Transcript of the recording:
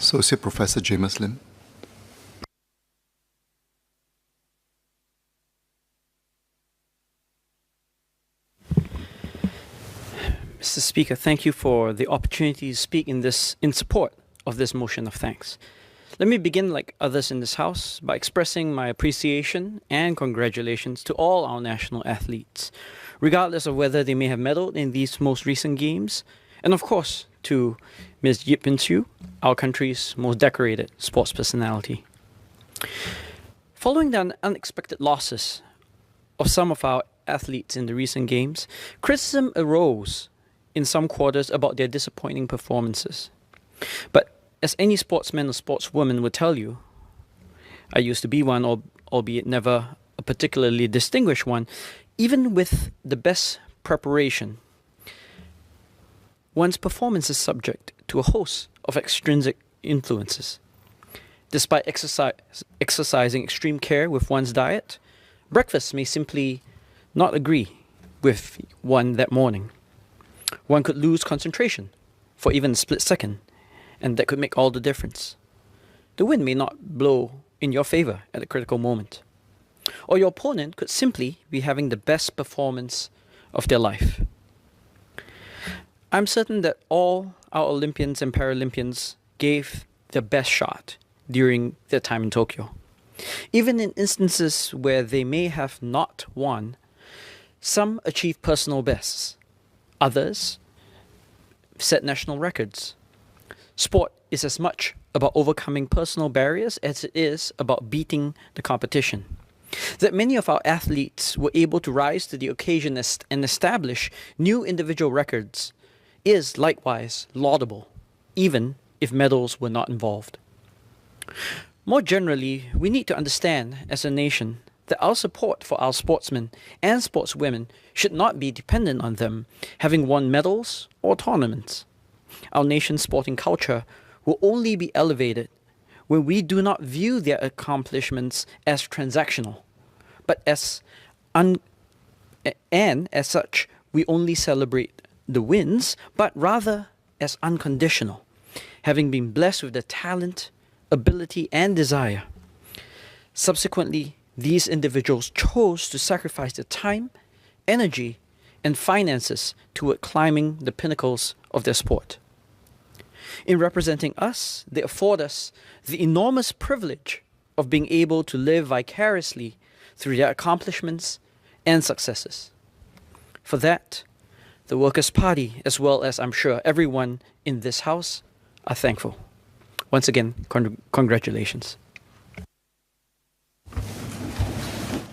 Associate Professor Jamus Lim. Mr. Speaker, thank you for the opportunity to speak in support of this motion of thanks. Let me begin, like others in this House, by expressing my appreciation and congratulations to all our national athletes, regardless of whether they may have medaled in these most recent games, and of course to Ms. Yip Pin-Siew, our country's most decorated sports personality. Following the unexpected losses of some of our athletes in the recent games, criticism arose in some quarters about their disappointing performances. But as any sportsman or sportswoman would tell you, I used to be one, albeit never a particularly distinguished one, even with the best preparation, one's performance is subject to a host of extrinsic influences. Despite exercising extreme care with one's diet, breakfast may simply not agree with one that morning. One could lose concentration for even a split second, and that could make all the difference. The wind may not blow in your favor at a critical moment, or your opponent could simply be having the best performance of their life. I'm certain that all our Olympians and Paralympians gave their best shot during their time in Tokyo. Even in instances where they may have not won, some achieved personal bests. Others set national records. Sport is as much about overcoming personal barriers as it is about beating the competition. That many of our athletes were able to rise to the occasion and establish new individual records is likewise laudable, even if medals were not involved. More generally, we need to understand as a nation that our support for our sportsmen and sportswomen should not be dependent on them having won medals or tournaments. Our nation's sporting culture will only be elevated when we do not view their accomplishments as transactional, but as such, we only celebrate the wins, but rather as unconditional, having been blessed with the talent, ability, and desire. Subsequently, these individuals chose to sacrifice their time, energy, and finances toward climbing the pinnacles of their sport. In representing us, they afford us the enormous privilege of being able to live vicariously through their accomplishments and successes. For that, the Workers' Party, as well as I'm sure everyone in this House, are thankful. Once again, congratulations.